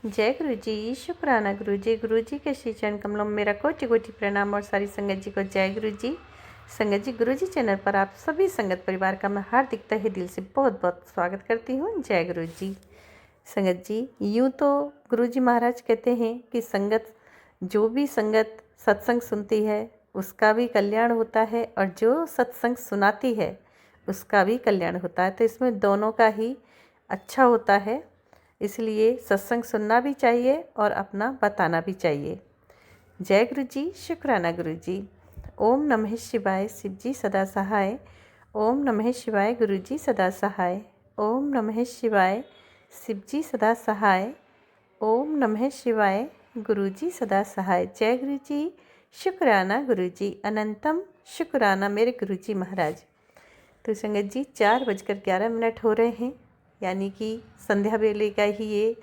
जय गुरु जी, शुक्राना गुरु जी के श्री चरण कमलों में मेरा कोटि कोटि प्रणाम और सारी संगत जी को जय गुरु जी। संगत जी, गुरु जी चैनल पर आप सभी संगत परिवार का मैं हार्दिक तहे दिल से बहुत बहुत स्वागत करती हूँ। जय गुरु जी। संगत जी, यूँ तो गुरु जी महाराज कहते हैं कि संगत, जो भी संगत सत्संग सुनती है उसका भी कल्याण होता है और जो सत्संग सुनाती है उसका भी कल्याण होता है। तो इसमें दोनों का ही अच्छा होता है, इसलिए सत्संग सुनना भी चाहिए और अपना बताना भी चाहिए। जय गुरु जी, शुक्राना गुरु जी। ओम नमः शिवाय, शिव जी सदा सहाय। ओम नमः शिवाय, गुरु जी सदा सहाय। ओम नमः शिवाय, शिव जी सदा सहाय। ओम नमः शिवाय, गुरु जी सदा सहाय। जय गुरु जी, शुक्राना गुरु जी। अनंतम शुक्राना मेरे गुरु जी महाराज। तो संगत जी, 4:11 हो रहे हैं, यानी कि संध्या वेले का ही ये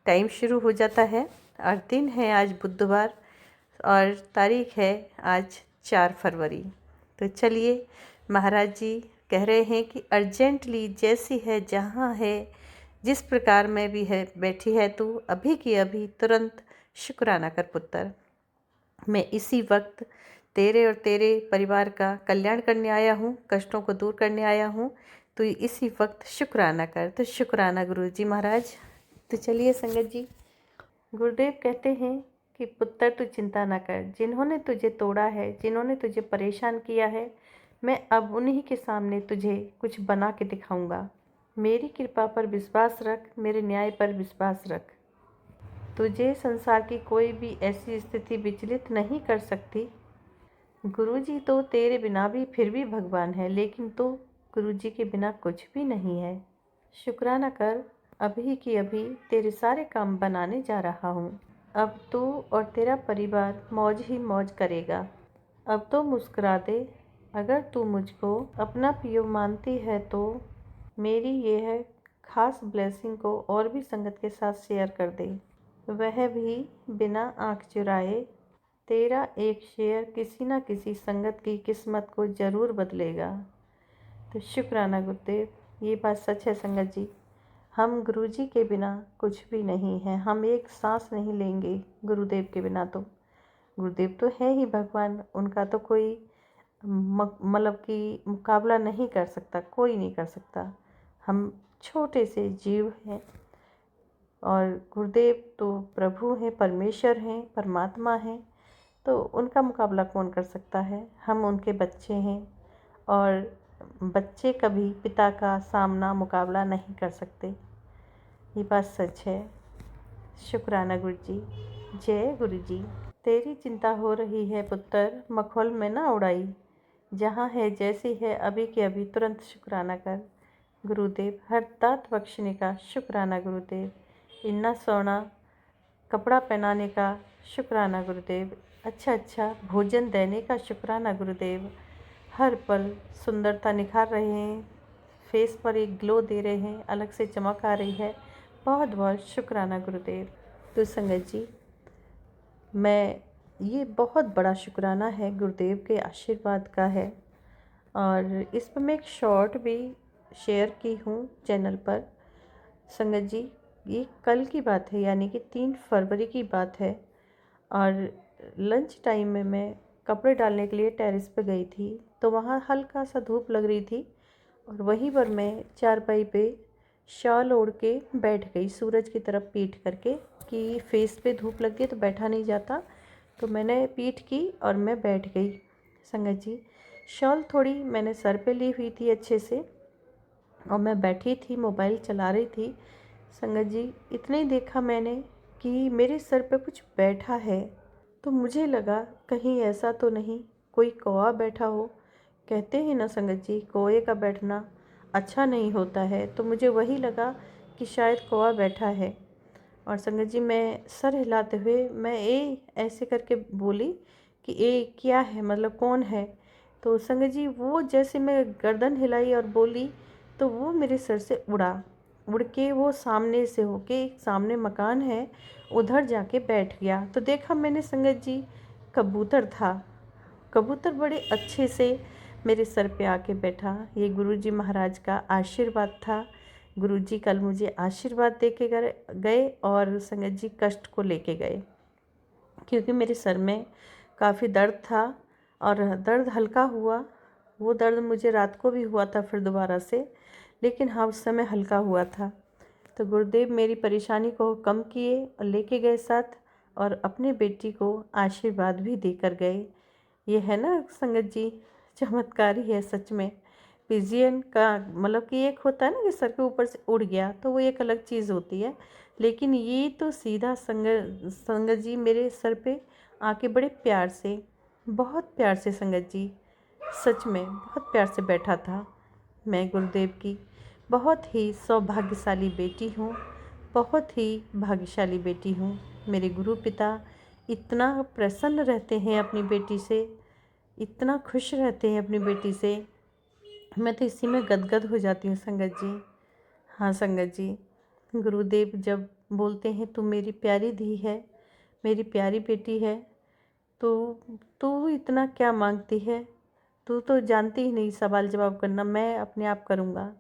टाइम शुरू हो जाता है। और दिन है आज बुधवार और तारीख है आज 4 फरवरी। तो चलिए, महाराज जी कह रहे हैं कि अर्जेंटली जैसी है, जहाँ है, जिस प्रकार में भी है बैठी है तू, अभी की अभी तुरंत शुक्राना कर पुत्र। मैं इसी वक्त तेरे और तेरे परिवार का कल्याण करने आया हूँ, कष्टों को दूर करने आया हूँ। तो इसी वक्त शुक्राना कर। तो शुक्राना गुरु जी महाराज। तो चलिए संगत जी, गुरुदेव कहते हैं कि पुत्र तू चिंता ना कर, जिन्होंने तुझे तोड़ा है, जिन्होंने तुझे परेशान किया है, मैं अब उन्हीं के सामने तुझे कुछ बना के दिखाऊंगा। मेरी कृपा पर विश्वास रख, मेरे न्याय पर विश्वास रख। तुझे संसार की कोई भी ऐसी स्थिति विचलित नहीं कर सकती। गुरुजी तो तेरे बिना भी फिर भी भगवान है, लेकिन तू गुरुजी के बिना कुछ भी नहीं है। शुक्राना कर, अभी की अभी तेरे सारे काम बनाने जा रहा हूँ। अब तू और तेरा परिवार मौज ही मौज करेगा। अब तो मुस्कुरा दे। अगर तू मुझको अपना पियो मानती है तो मेरी यह खास ब्लेसिंग को और भी संगत के साथ शेयर कर दे, वह भी बिना आँख चुराए। तेरा एक शेयर किसी न किसी संगत की किस्मत को ज़रूर बदलेगा। तो शुक्राना गुरुदेव, ये बात सच है संगत जी। हम गुरुजी के बिना कुछ भी नहीं हैं, हम एक सांस नहीं लेंगे गुरुदेव के बिना। तो गुरुदेव तो है ही भगवान, उनका तो कोई मतलब कि मुकाबला नहीं कर सकता, कोई नहीं कर सकता। हम छोटे से जीव हैं और गुरुदेव तो प्रभु हैं, परमेश्वर हैं, परमात्मा हैं। तो उनका मुकाबला कौन कर सकता है। हम उनके बच्चे हैं और बच्चे कभी पिता का सामना मुकाबला नहीं कर सकते। ये बात सच है। शुक्राना गुरु जी। जय गुरु जी। तेरी चिंता हो रही है पुत्र, मखौल में ना उड़ाई। जहाँ है जैसी है, अभी के अभी तुरंत शुक्राना कर। गुरुदेव, हर दात बख्शने का शुक्राना गुरुदेव। इन्ना सोना कपड़ा पहनाने का शुक्राना गुरुदेव। अच्छा भोजन देने का शुक्राना गुरुदेव। हर पल सुंदरता निखार रहे हैं, फेस पर एक ग्लो दे रहे हैं, अलग से चमक आ रही है। बहुत बहुत शुक्राना गुरुदेव। तो संगत जी, मैं ये बहुत बड़ा शुक्राना है गुरुदेव के आशीर्वाद का है। और इस पर मैं एक शॉर्ट भी शेयर की हूँ चैनल पर। संगत जी, ये कल की बात है, यानी कि 3 फरवरी की बात है। और लंच टाइम में मैं कपड़े डालने के लिए टेरेस पे गई थी, तो वहाँ हल्का सा धूप लग रही थी और वहीं पर मैं चारपाई पे शॉल ओढ़ के बैठ गई, सूरज की तरफ पीठ करके, कि फेस पे धूप लग गई तो बैठा नहीं जाता। तो मैंने पीठ की और मैं बैठ गई। संगत जी, शॉल थोड़ी मैंने सर पे ली हुई थी अच्छे से और मैं बैठी थी, मोबाइल चला रही थी। संगत जी, इतने ही देखा मैंने कि मेरे सर पे कुछ बैठा है। तो मुझे लगा कहीं ऐसा तो नहीं कोई कौवा बैठा हो। कहते हैं ना संगत जी, कौवे का बैठना अच्छा नहीं होता है। तो मुझे वही लगा कि शायद कौवा बैठा है। और संगत जी, मैं सर हिलाते हुए मैं ऐसे करके बोली कि क्या है, मतलब कौन है। तो संगत जी, वो जैसे मैं गर्दन हिलाई और बोली तो वो मेरे सर से उड़ के वो सामने से होके, एक सामने मकान है, उधर जाके बैठ गया। तो देखा मैंने संगत जी, कबूतर था। कबूतर बड़े अच्छे से मेरे सर पे आके बैठा। ये गुरुजी महाराज का आशीर्वाद था, गुरुजी कल मुझे आशीर्वाद दे के गए और संगत जी कष्ट को लेके गए, क्योंकि मेरे सर में काफ़ी दर्द था और दर्द हल्का हुआ। वो दर्द मुझे रात को भी हुआ था फिर दोबारा से, लेकिन हाँ उस समय हल्का हुआ था। तो गुरुदेव मेरी परेशानी को कम किए और लेके गए साथ, और अपनी बेटी को आशीर्वाद भी देकर गए। ये है ना संगत जी, चमत्कार ही है सच में। पिजियन का मतलब कि एक होता है ना कि सर के ऊपर से उड़ गया, तो वो एक अलग चीज़ होती है, लेकिन ये तो सीधा संगत जी मेरे सर पे आके बड़े प्यार से, बहुत प्यार से संगत जी, सच में बहुत प्यार से बैठा था। मैं गुरुदेव की बहुत ही सौभाग्यशाली बेटी हूँ, बहुत ही भाग्यशाली बेटी हूँ। मेरे गुरु पिता इतना प्रसन्न रहते हैं अपनी बेटी से, इतना खुश रहते हैं अपनी बेटी से, मैं तो इसी में गदगद हो जाती हूँ संगत जी। हाँ संगत जी, गुरुदेव जब बोलते हैं तू मेरी प्यारी धी है, मेरी प्यारी बेटी है, तो तू इतना क्या मांगती है, तू तो जानती ही नहीं सवाल जवाब करना, मैं अपने आप करूँगा।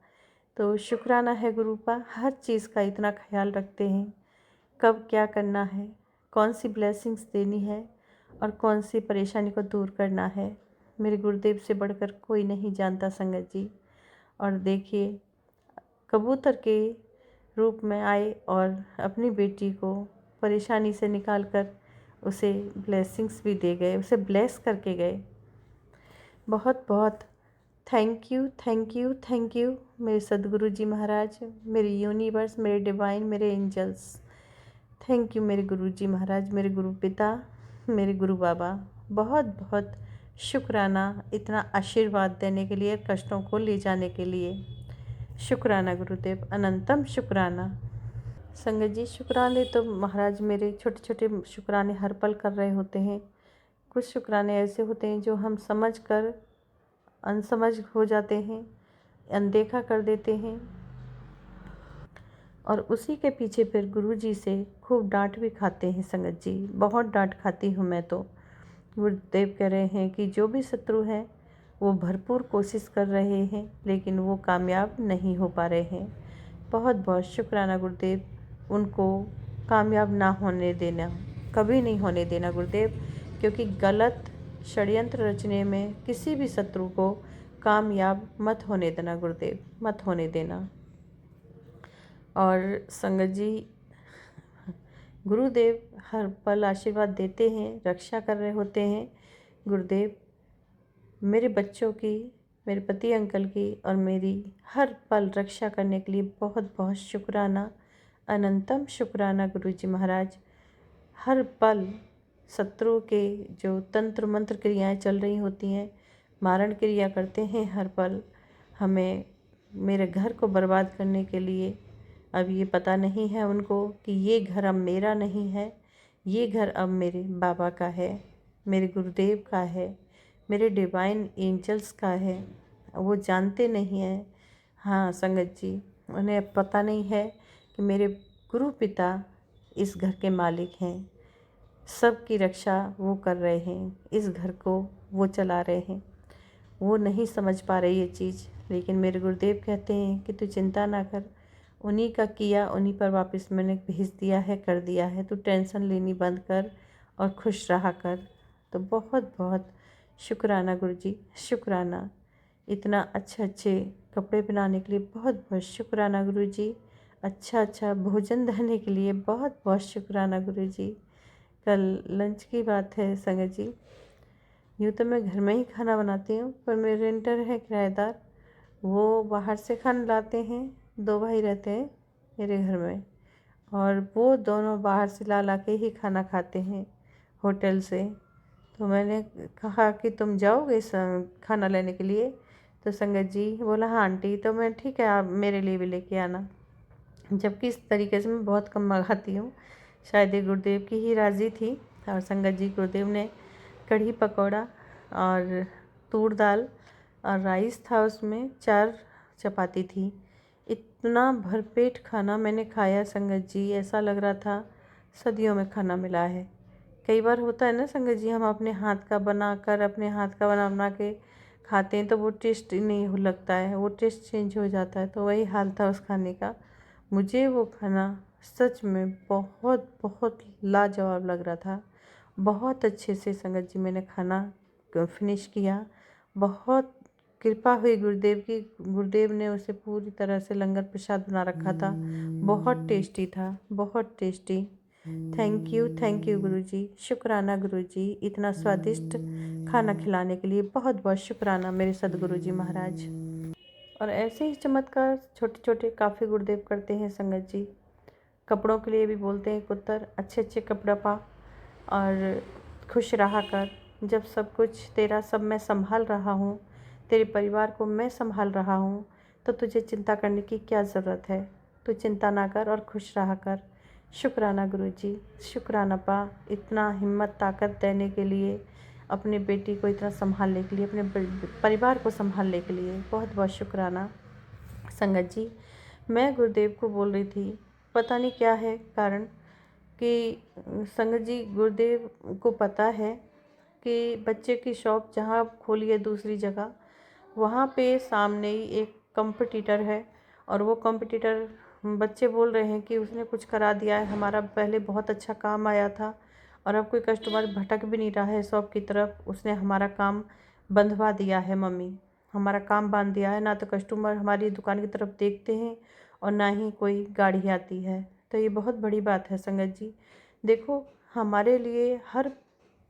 तो शुक्राना है गुरुपा, हर चीज़ का इतना ख्याल रखते हैं, कब क्या करना है, कौन सी ब्लेसिंग्स देनी है और कौन सी परेशानी को दूर करना है। मेरे गुरुदेव से बढ़कर कोई नहीं जानता संगत जी। और देखिए कबूतर के रूप में आए और अपनी बेटी को परेशानी से निकाल कर उसे ब्लेसिंग्स भी दे गए, उसे ब्लेस करके गए। बहुत बहुत thank you thank you thank you मेरे सदगुरु जी महाराज, मेरे यूनिवर्स, मेरे डिवाइन, मेरे एंजल्स। थैंक यू मेरे गुरु जी महाराज, मेरे गुरु पिता, मेरे गुरु बाबा। बहुत बहुत शुक्राना इतना आशीर्वाद देने के लिए, कष्टों को ले जाने के लिए। शुक्राना गुरुदेव, अनंतम शुक्राना। संगत जी शुक्राने तो महाराज मेरे छोटे छोटे शुक्राने हर पल कर रहे होते हैं। कुछ शुक्राने ऐसे होते हैं जो हम समझ कर अनसमझ हो जाते हैं, अनदेखा कर देते हैं, और उसी के पीछे फिर गुरुजी से खूब डांट भी खाते हैं संगत जी। बहुत डांट खाती हूँ मैं तो। गुरुदेव कह रहे हैं कि जो भी शत्रु हैं वो भरपूर कोशिश कर रहे हैं, लेकिन वो कामयाब नहीं हो पा रहे हैं। बहुत बहुत शुक्राना गुरुदेव, उनको कामयाब ना होने देना, कभी नहीं होने देना गुरुदेव, क्योंकि गलत षड्यंत्र रचने में किसी भी शत्रु को कामयाब मत होने देना गुरुदेव, मत होने देना। और संगत जी गुरुदेव हर पल आशीर्वाद देते हैं, रक्षा कर रहे होते हैं। गुरुदेव मेरे बच्चों की, मेरे पति अंकल की और मेरी हर पल रक्षा करने के लिए बहुत बहुत शुक्राना, अनंतम शुक्राना गुरुजी महाराज। हर पल शत्रु के जो तंत्र मंत्र क्रियाएं चल रही होती हैं, मारण क्रिया करते हैं हर पल हमें, मेरे घर को बर्बाद करने के लिए। अब ये पता नहीं है उनको कि ये घर अब मेरा नहीं है, ये घर अब मेरे बाबा का है, मेरे गुरुदेव का है, मेरे डिवाइन एंजल्स का है। वो जानते नहीं हैं। हाँ संगत जी, उन्हें अब पता नहीं है कि मेरे गुरु पिता इस घर के मालिक हैं, सबकी रक्षा वो कर रहे हैं, इस घर को वो चला रहे हैं। वो नहीं समझ पा रही ये चीज़, लेकिन मेरे गुरुदेव कहते हैं कि तू चिंता ना कर, उन्हीं का किया उन्हीं पर वापस मैंने भेज दिया है, कर दिया है, तू टेंशन लेनी बंद कर और खुश रहा कर। तो बहुत बहुत शुक्राना गुरुजी, शुक्राना। इतना अच्छे कपड़े पहनाने के लिए बहुत बहुत शुक्राना गुरुजी। अच्छा भोजन देने के लिए बहुत बहुत शुक्राना गुरुजी। कल लंच की बात है संगत जी, यूँ तो मैं घर में ही खाना बनाती हूँ, पर मेरे रेंटर है किराएदार, वो बाहर से खाना लाते हैं। 2 भाई रहते हैं मेरे घर में, और वो दोनों बाहर से ला के ही खाना खाते हैं होटल से। तो मैंने कहा कि तुम जाओगे खाना लेने के लिए? तो संगत जी बोला हाँ आंटी। तो मैं ठीक है आप मेरे लिए भी लेके आना। जबकि इस तरीके से मैं बहुत कम मंगाती हूँ, शायद ये गुरुदेव की ही राज़ी थी। और संगत जी गुरुदेव ने कढ़ी पकौड़ा और तूर दाल और राइस था, उसमें 4 चपाती थी। इतना भरपेट खाना मैंने खाया संगत जी, ऐसा लग रहा था सदियों में खाना मिला है। कई बार होता है ना संगत जी, हम अपने हाथ का बना कर, अपने हाथ का बना बना के खाते हैं तो वो टेस्ट नहीं लगता है, वो टेस्ट चेंज हो जाता है। तो वही हाल था उस खाने का। मुझे वो खाना सच में बहुत बहुत लाजवाब लग रहा था। बहुत अच्छे से संगत जी मैंने खाना फिनिश किया। बहुत कृपा हुई गुरुदेव की, गुरुदेव ने उसे पूरी तरह से लंगर प्रसाद बना रखा था। बहुत टेस्टी था, बहुत टेस्टी। थैंक यू गुरुजी, शुक्राना गुरुजी, इतना स्वादिष्ट खाना खिलाने के लिए बहुत बहुत शुक्राना मेरे सदगुरु जी महाराज। और ऐसे ही चमत्कार छोटे छोटे काफ़ी गुरुदेव करते हैं संगत जी। कपड़ों के लिए भी बोलते हैं पुत्र अच्छे अच्छे कपड़ा पा और खुश रहा कर। जब सब कुछ तेरा सब मैं संभाल रहा हूँ, तेरे परिवार को मैं संभाल रहा हूँ, तो तुझे चिंता करने की क्या ज़रूरत है। तू चिंता ना कर और खुश रहा कर। शुक्राना गुरुजी, शुक्राना पा, इतना हिम्मत ताकत देने के लिए, अपने बेटी को इतना संभालने के लिए, अपने परिवार को संभालने के लिए बहुत बहुत शुक्राना। संगत जी, मैं गुरुदेव को बोल रही थी, पता नहीं क्या है कारण कि संगत जी गुरुदेव को पता है कि बच्चे की शॉप जहाँ खोली है दूसरी जगह, वहाँ पे सामने ही एक कंपटीटर है। और वो कंपटीटर, बच्चे बोल रहे हैं कि उसने कुछ करा दिया है, हमारा पहले बहुत अच्छा काम आया था और अब कोई कस्टमर भटक भी नहीं रहा है शॉप की तरफ, उसने हमारा काम बंधवा दिया है मम्मी, हमारा काम बांध दिया है। ना तो कस्टमर हमारी दुकान की तरफ देखते हैं और ना ही कोई गाड़ी आती है। तो ये बहुत बड़ी बात है संगत जी। देखो, हमारे लिए हर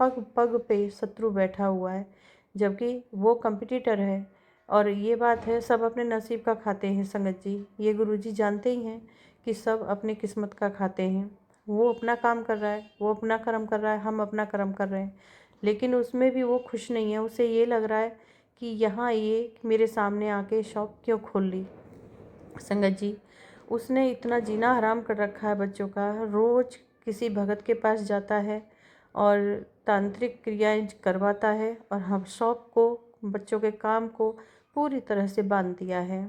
पग पग पे शत्रु बैठा हुआ है, जबकि वो कंपटीटर है। और ये बात है, सब अपने नसीब का खाते हैं संगत जी। ये गुरुजी जानते ही हैं कि सब अपनी किस्मत का खाते हैं। वो अपना काम कर रहा है, वो अपना कर्म कर रहा है, हम अपना कर्म कर रहे हैं, लेकिन उसमें भी वो खुश नहीं है। उसे ये लग रहा है कि यहाँ ये मेरे सामने आके शॉप क्यों खोल ली। संगत जी, उसने इतना जीना हराम कर रखा है बच्चों का। रोज़ किसी भगत के पास जाता है और तांत्रिक क्रियाएं करवाता है और हम शॉप को, बच्चों के काम को पूरी तरह से बांध दिया है।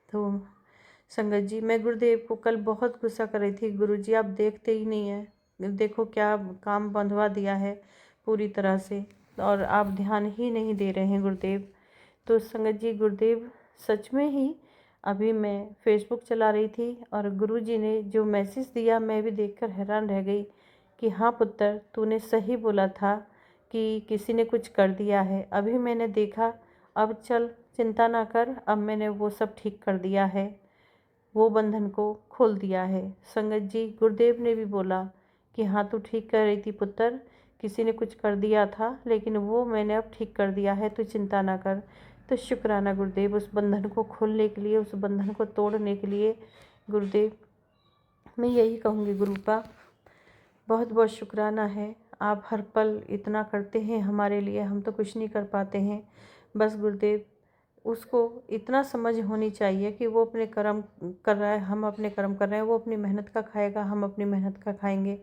तो संगत जी, मैं गुरुदेव को कल बहुत गुस्सा कर रही थी, गुरुजी आप देखते ही नहीं हैं, देखो क्या काम बंधवा दिया है पूरी तरह से, और आप ध्यान ही नहीं दे रहे हैं गुरुदेव। तो संगत जी, गुरुदेव सच में ही, अभी मैं फेसबुक चला रही थी और गुरुजी ने जो मैसेज दिया मैं भी देखकर हैरान रह गई कि हाँ पुत्र, तूने सही बोला था कि किसी ने कुछ कर दिया है। अभी मैंने देखा, अब चल चिंता ना कर, अब मैंने वो सब ठीक कर दिया है, वो बंधन को खोल दिया है। संगत जी, गुरुदेव ने भी बोला कि हाँ तू ठीक कर रही थी पुत्र, किसी ने कुछ कर दिया था लेकिन वो मैंने अब ठीक कर दिया है, तू चिंता ना कर। तो शुक्राना गुरुदेव, उस बंधन को खोलने के लिए, उस बंधन को तोड़ने के लिए गुरुदेव, मैं यही कहूँगी गुरुपा, बहुत बहुत शुक्राना है। आप हर पल इतना करते हैं हमारे लिए, हम तो कुछ नहीं कर पाते हैं। बस गुरुदेव, उसको इतना समझ होनी चाहिए कि वो अपने कर्म कर रहा है, हम अपने कर्म कर रहे हैं। वो अपनी मेहनत का खाएगा, हम अपनी मेहनत का खाएंगे।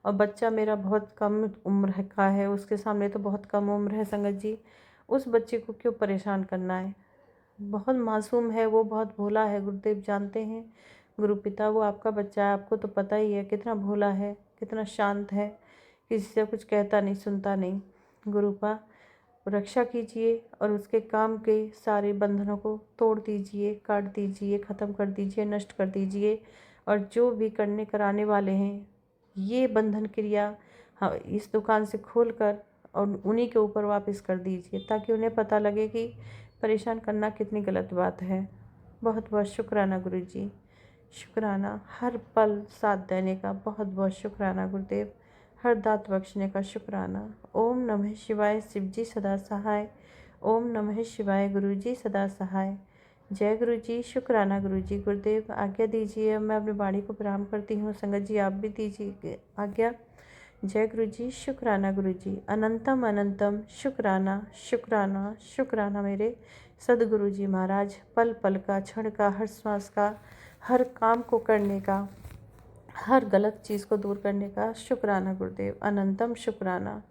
और बच्चा मेरा बहुत कम उम्र का है, उसके सामने तो बहुत कम उम्र है संगत जी। उस बच्चे को क्यों परेशान करना है। बहुत मासूम है वो, बहुत भोला है, गुरुदेव जानते हैं। गुरु पिता, वो आपका बच्चा है, आपको तो पता ही है कितना भोला है, कितना शांत है, किसी से कुछ कहता नहीं, सुनता नहीं। गुरुपा, रक्षा कीजिए और उसके काम के सारे बंधनों को तोड़ दीजिए, काट दीजिए, ख़त्म कर दीजिए, नष्ट कर दीजिए। और जो भी करने कराने वाले हैं, ये बंधन क्रिया हाँ इस दुकान से खोलकर और उन्हीं के ऊपर वापस कर दीजिए, ताकि उन्हें पता लगे कि परेशान करना कितनी गलत बात है। बहुत बहुत शुक्राना गुरुजी, शुक्राना, हर पल साथ देने का बहुत बहुत शुक्राना गुरुदेव, हर दात बख्शने का शुक्राना। ओम नमः शिवाय, शिवजी सदा सहाय। ओम नमः शिवाय, गुरुजी सदा सहाय। जय गुरुजी, शुक्राना गुरुजी। गुरुदेव आज्ञा दीजिए, मैं अपनी वाणी को प्रणाम करती हूँ। संगत जी आप भी दीजिए आज्ञा। जय गुरुजी, शुक्राना गुरुजी, अनंतम अनंतम शुक्राना शुक्राना शुक्राना मेरे सदगुरु जी महाराज। पल पल का, क्षण का, हर श्वास का, हर काम को करने का, हर गलत चीज़ को दूर करने का शुक्राना गुरुदेव, अनंतम शुक्राना।